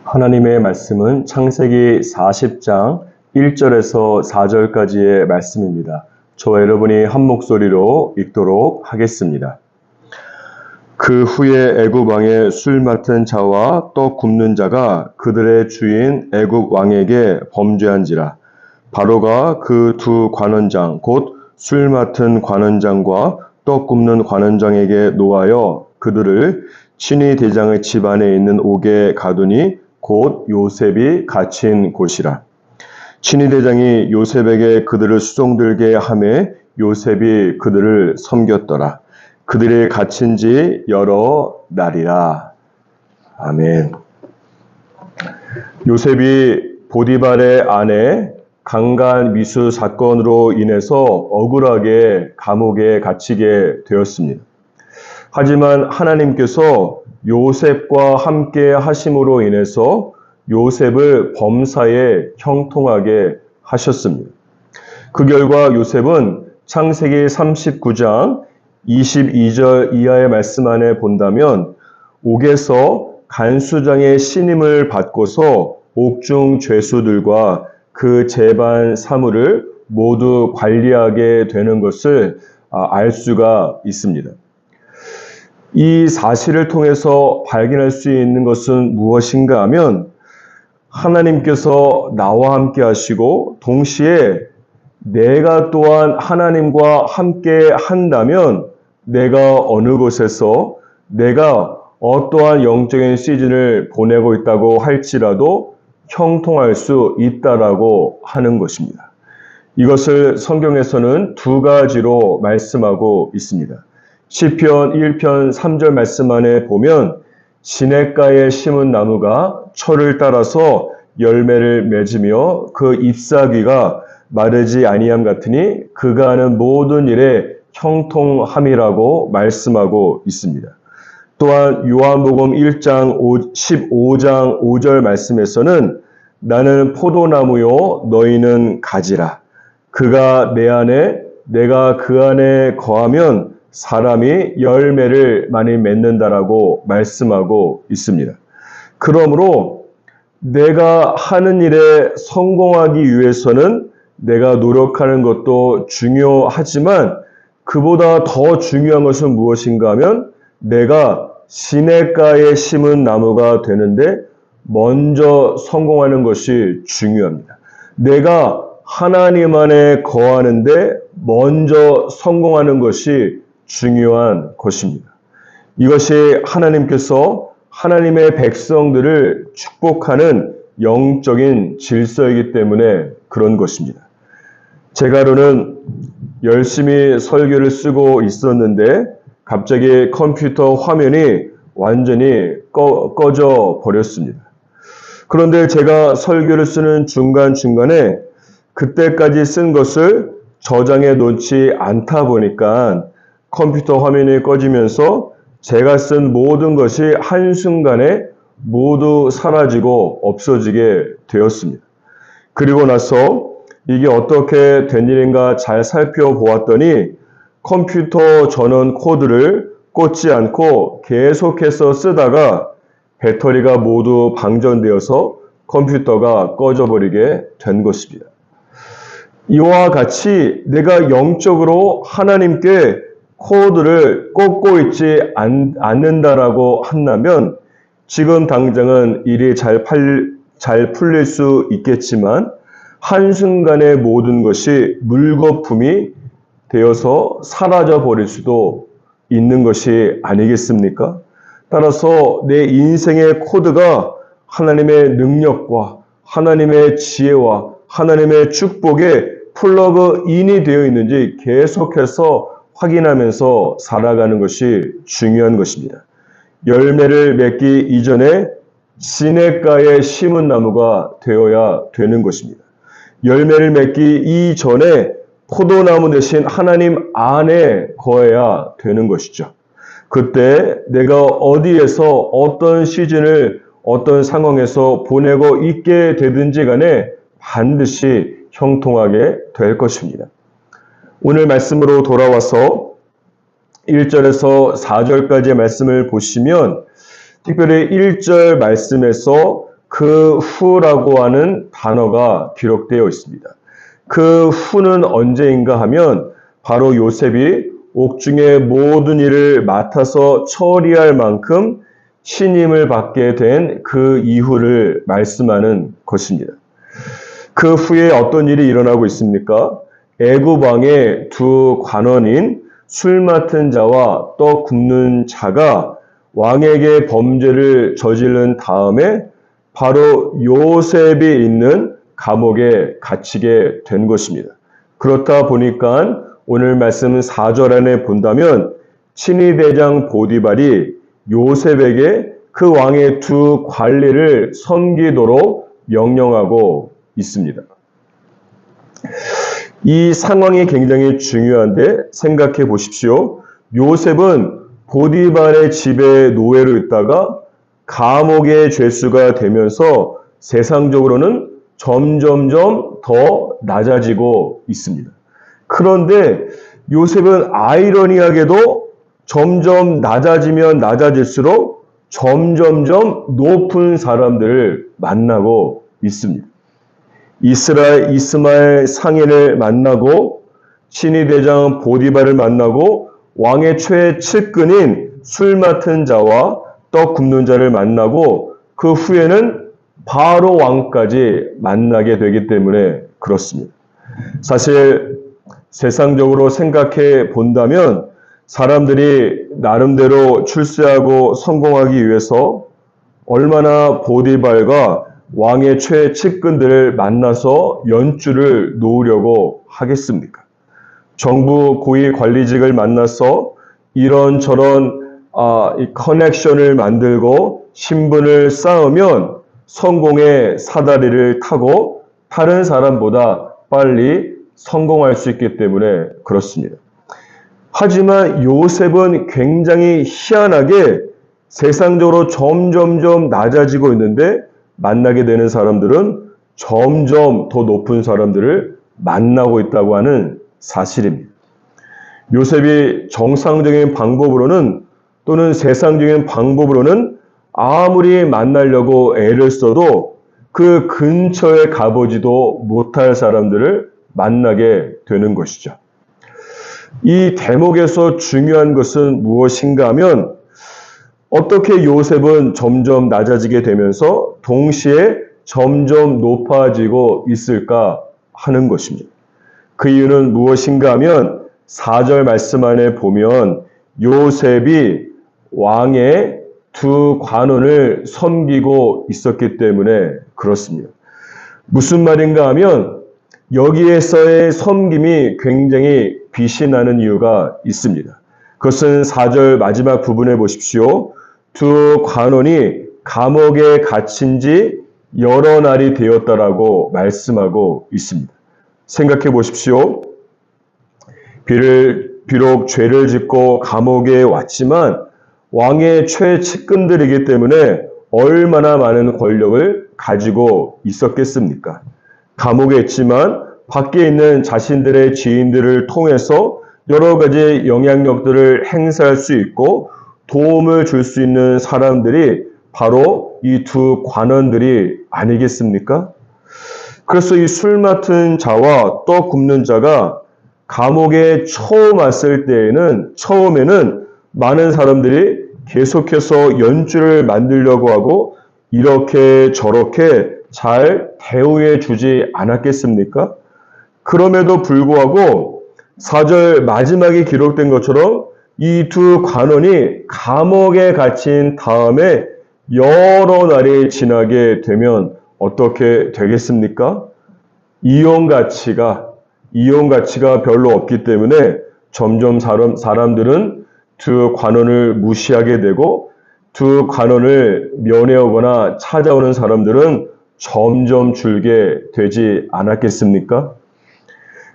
하나님의 말씀은 창세기 40장 1절에서 4절까지의 말씀입니다. 저와 여러분이 한 목소리로 읽도록 하겠습니다. 그 후에 애굽 왕의 술 맡은 자와 떡 굽는 자가 그들의 주인 애굽 왕에게 범죄한지라. 바로가 그 두 관원장 곧 술 맡은 관원장과 떡 굽는 관원장에게 노하여 그들을 친위 대장의 집 안에 있는 옥에 가두니 곧 요셉이 갇힌 곳이라. 친위 대장이 요셉에게 그들을 수종들게 하매 요셉이 그들을 섬겼더라. 그들이 갇힌 지 여러 날이라. 아멘. 요셉이 보디발의 아내 강간 미수 사건으로 인해서 억울하게 감옥에 갇히게 되었습니다. 하지만 하나님께서 요셉과 함께 하심으로 인해서 요셉을 범사에 형통하게 하셨습니다. 그 결과 요셉은 창세기 39장 22절 이하의 말씀 안에 본다면 옥에서 간수장의 신임을 받고서 옥중 죄수들과 그 재반 사물을 모두 관리하게 되는 것을 알 수가 있습니다. 이 사실을 통해서 발견할 수 있는 것은 무엇인가 하면 하나님께서 나와 함께 하시고 동시에 내가 또한 하나님과 함께 한다면 내가 어느 곳에서 내가 어떠한 영적인 시즌을 보내고 있다고 할지라도 형통할 수 있다라고 하는 것입니다. 이것을 성경에서는 두 가지로 말씀하고 있습니다. 시편 1편 3절 말씀 안에 보면 시냇가에 심은 나무가 철을 따라서 열매를 맺으며 그 잎사귀가 마르지 아니함 같으니 그가 하는 모든 일에 형통함이라고 말씀하고 있습니다. 또한 요한복음 1장 15장 5절 말씀에서는 나는 포도나무요 너희는 가지라. 그가 내 안에 내가 그 안에 거하면 사람이 열매를 많이 맺는다라고 말씀하고 있습니다. 그러므로 내가 하는 일에 성공하기 위해서는 내가 노력하는 것도 중요하지만 그보다 더 중요한 것은 무엇인가 하면 내가 시냇가에 심은 나무가 되는데 먼저 성공하는 것이 중요합니다. 내가 하나님 안에 거하는데 먼저 성공하는 것이 중요한 것입니다. 이것이 하나님께서 하나님의 백성들을 축복하는 영적인 질서이기 때문에 그런 것입니다. 제가로는 열심히 설교를 쓰고 있었는데 갑자기 컴퓨터 화면이 완전히 꺼져 버렸습니다. 그런데 제가 설교를 쓰는 중간중간에 그때까지 쓴 것을 저장해 놓지 않다 보니까 컴퓨터 화면이 꺼지면서 제가 쓴 모든 것이 한순간에 모두 사라지고 없어지게 되었습니다. 그리고 나서 이게 어떻게 된 일인가 잘 살펴보았더니 컴퓨터 전원 코드를 꽂지 않고 계속해서 쓰다가 배터리가 모두 방전되어서 컴퓨터가 꺼져버리게 된 것입니다. 이와 같이 내가 영적으로 하나님께 코드를 꽂고 있지 않는다라고 한다면 지금 당장은 일이 잘 풀릴 수 있겠지만 한순간에 모든 것이 물거품이 되어서 사라져 버릴 수도 있는 것이 아니겠습니까? 따라서 내 인생의 코드가 하나님의 능력과 하나님의 지혜와 하나님의 축복에 플러그인이 되어 있는지 계속해서 확인하면서 살아가는 것이 중요한 것입니다. 열매를 맺기 이전에 시냇가에 심은 나무가 되어야 되는 것입니다. 열매를 맺기 이전에 포도나무 대신 하나님 안에 거해야 되는 것이죠. 그때 내가 어디에서 어떤 시즌을 어떤 상황에서 보내고 있게 되든지 간에 반드시 형통하게 될 것입니다. 오늘 말씀으로 돌아와서 1절에서 4절까지의 말씀을 보시면 특별히 1절 말씀에서 그 후라고 하는 단어가 기록되어 있습니다. 그 후는 언제인가 하면 바로 요셉이 옥중의 모든 일을 맡아서 처리할 만큼 신임을 받게 된 그 이후를 말씀하는 것입니다. 그 후에 어떤 일이 일어나고 있습니까? 애굽 왕의 두 관원인 술 맡은 자와 떡 굽는 자가 왕에게 범죄를 저지른 다음에 바로 요셉이 있는 감옥에 갇히게 된 것입니다. 그렇다 보니까 오늘 말씀 4절 안에 본다면 친위대장 보디발이 요셉에게 그 왕의 두 관리를 섬기도록 명령하고 있습니다. 이 상황이 굉장히 중요한데 생각해 보십시오. 요셉은 보디발의 집에 노예로 있다가 감옥의 죄수가 되면서 세상적으로는 점점점 더 낮아지고 있습니다. 그런데 요셉은 아이러니하게도 점점 낮아지면 낮아질수록 점점점 높은 사람들을 만나고 있습니다. 이스마엘 상인을 만나고 친위대장 보디발을 만나고 왕의 최측근인 술 맡은 자와 떡 굽는 자를 만나고 그 후에는 바로 왕까지 만나게 되기 때문에 그렇습니다. 사실 세상적으로 생각해 본다면 사람들이 나름대로 출세하고 성공하기 위해서 얼마나 보디발과 왕의 최측근들을 만나서 연주를 놓으려고 하겠습니까? 정부 고위 관리직을 만나서 이런저런 이 커넥션을 만들고 신분을 쌓으면 성공의 사다리를 타고 다른 사람보다 빨리 성공할 수 있기 때문에 그렇습니다. 하지만 요셉은 굉장히 희한하게 세상적으로 점점점 낮아지고 있는데 만나게 되는 사람들은 점점 더 높은 사람들을 만나고 있다고 하는 사실입니다. 요셉이 정상적인 방법으로는 또는 세상적인 방법으로는 아무리 만나려고 애를 써도 그 근처에 가보지도 못할 사람들을 만나게 되는 것이죠. 이 대목에서 중요한 것은 무엇인가 하면 어떻게 요셉은 점점 낮아지게 되면서 동시에 점점 높아지고 있을까 하는 것입니다. 그 이유는 무엇인가 하면 4절 말씀 안에 보면 요셉이 왕의 두 관원을 섬기고 있었기 때문에 그렇습니다. 무슨 말인가 하면 여기에서의 섬김이 굉장히 빛이 나는 이유가 있습니다. 그것은 4절 마지막 부분에 보십시오. 두 관원이 감옥에 갇힌 지 여러 날이 되었다라고 말씀하고 있습니다. 생각해 보십시오. 비록 죄를 짓고 감옥에 왔지만 왕의 최측근들이기 때문에 얼마나 많은 권력을 가지고 있었겠습니까? 감옥에 있지만 밖에 있는 자신들의 지인들을 통해서 여러 가지 영향력들을 행사할 수 있고 도움을 줄 수 있는 사람들이 바로 이 두 관원들이 아니겠습니까? 그래서 이 술 맡은 자와 떡 굽는 자가 감옥에 처음 왔을 때에는 처음에는 많은 사람들이 계속해서 연주를 만들려고 하고 이렇게 저렇게 잘 대우해 주지 않았겠습니까? 그럼에도 불구하고 4절 마지막에 기록된 것처럼 이 두 관원이 감옥에 갇힌 다음에 여러 날이 지나게 되면 어떻게 되겠습니까? 이용 가치가 별로 없기 때문에 점점 사람들은 두 관원을 무시하게 되고 두 관원을 면회하거나 찾아오는 사람들은 점점 줄게 되지 않았겠습니까?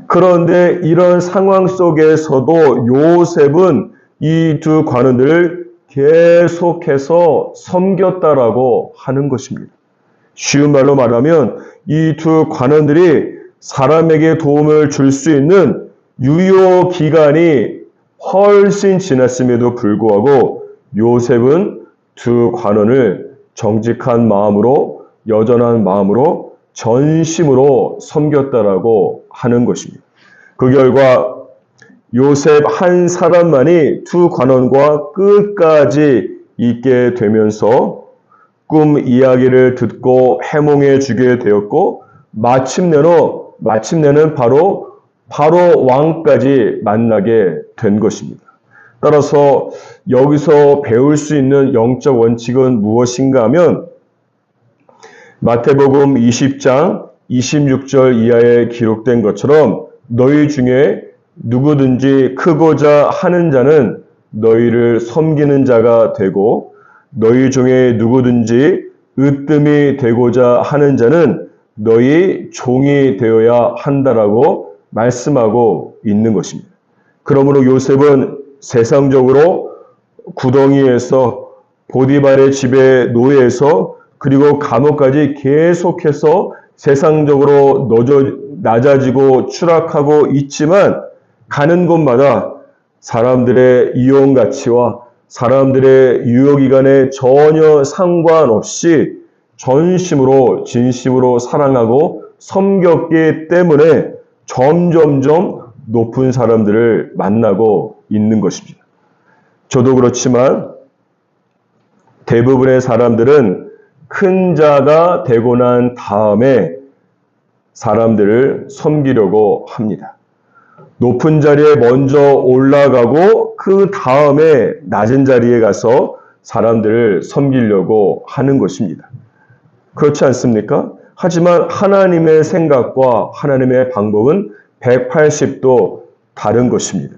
그런데 이런 상황 속에서도 요셉은 이 두 관원들을 계속해서 섬겼다라고 하는 것입니다. 쉬운 말로 말하면 이 두 관원들이 사람에게 도움을 줄 수 있는 유효 기간이 훨씬 지났음에도 불구하고 요셉은 두 관원을 정직한 마음으로 여전한 마음으로 전심으로 섬겼다라고 하는 것입니다. 그 결과 요셉 한 사람만이 두 관원과 끝까지 있게 되면서 꿈 이야기를 듣고 해몽해 주게 되었고 마침내는 바로 왕까지 만나게 된 것입니다. 따라서 여기서 배울 수 있는 영적 원칙은 무엇인가 하면 마태복음 20장 26절 이하에 기록된 것처럼 너희 중에 누구든지 크고자 하는 자는 너희를 섬기는 자가 되고 너희 중에 누구든지 으뜸이 되고자 하는 자는 너희 종이 되어야 한다라고 말씀하고 있는 것입니다. 그러므로 요셉은 세상적으로 구덩이에서 보디발의 집에 노예에서 그리고 감옥까지 계속해서 세상적으로 낮아지고 추락하고 있지만 가는 곳마다 사람들의 이용 가치와 사람들의 유효기간에 전혀 상관없이 전심으로 진심으로 사랑하고 섬겼기 때문에 점점점 높은 사람들을 만나고 있는 것입니다. 저도 그렇지만 대부분의 사람들은 큰 자가 되고 난 다음에 사람들을 섬기려고 합니다. 높은 자리에 먼저 올라가고 그 다음에 낮은 자리에 가서 사람들을 섬기려고 하는 것입니다. 그렇지 않습니까? 하지만 하나님의 생각과 하나님의 방법은 180도 다른 것입니다.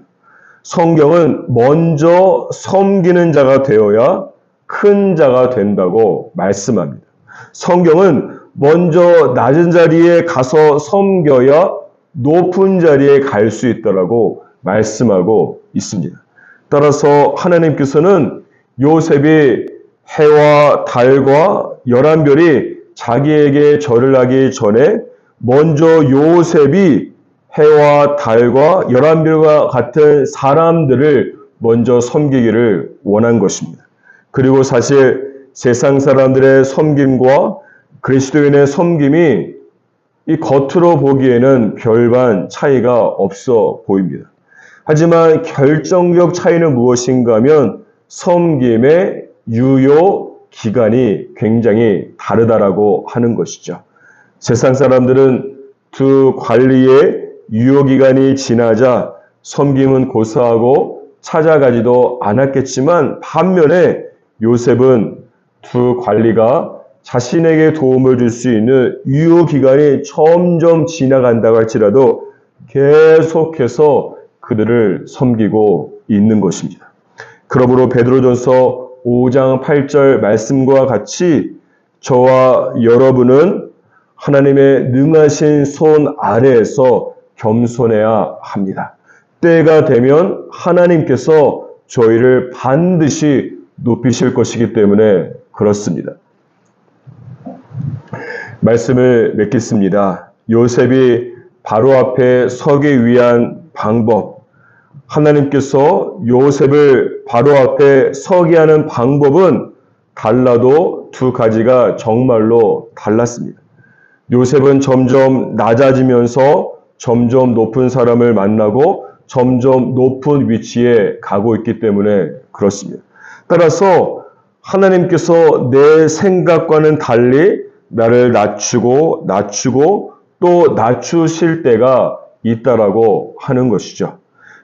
성경은 먼저 섬기는 자가 되어야 큰 자가 된다고 말씀합니다. 성경은 먼저 낮은 자리에 가서 섬겨야 높은 자리에 갈 수 있다라고 말씀하고 있습니다. 따라서 하나님께서는 요셉이 해와 달과 11별이 자기에게 절을 하기 전에 먼저 요셉이 해와 달과 11별과 같은 사람들을 먼저 섬기기를 원한 것입니다. 그리고 사실 세상 사람들의 섬김과 그리스도인의 섬김이 이 겉으로 보기에는 별반 차이가 없어 보입니다. 하지만 결정적 차이는 무엇인가 하면 섬김의 유효 기간이 굉장히 다르다라고 하는 것이죠. 세상 사람들은 두 관리의 유효 기간이 지나자 섬김은 고사하고 찾아가지도 않았겠지만 반면에 요셉은 두 관리가 자신에게 도움을 줄 수 있는 유효 기간이 점점 지나간다고 할지라도 계속해서 그들을 섬기고 있는 것입니다. 그러므로 베드로전서 5장 8절 말씀과 같이 저와 여러분은 하나님의 능하신 손 아래에서 겸손해야 합니다. 때가 되면 하나님께서 저희를 반드시 높이실 것이기 때문에 그렇습니다. 말씀을 맺겠습니다. 요셉이 바로 앞에 서기 위한 방법, 하나님께서 요셉을 바로 앞에 서게 하는 방법은 달라도 두 가지가 정말로 달랐습니다. 요셉은 점점 낮아지면서 점점 높은 사람을 만나고 점점 높은 위치에 가고 있기 때문에 그렇습니다. 따라서 하나님께서 내 생각과는 달리 나를 낮추고 또 낮추실 때가 있다라고 하는 것이죠.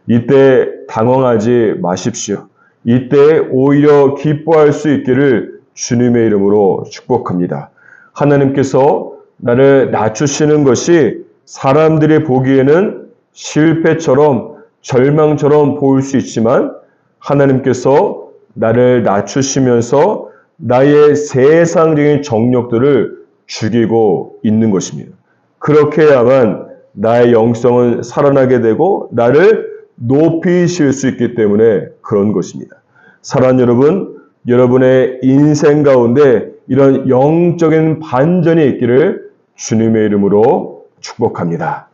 이때 당황하지 마십시오. 이때 오히려 기뻐할 수 있기를 주님의 이름으로 축복합니다. 하나님께서 나를 낮추시는 것이 사람들이 보기에는 실패처럼 절망처럼 보일 수 있지만 하나님께서 나를 낮추시면서 나의 세상적인 정욕들을 죽이고 있는 것입니다. 그렇게 해야만 나의 영성은 살아나게 되고 나를 높이실 수 있기 때문에 그런 것입니다. 사랑하는 여러분, 여러분의 인생 가운데 이런 영적인 반전이 있기를 주님의 이름으로 축복합니다.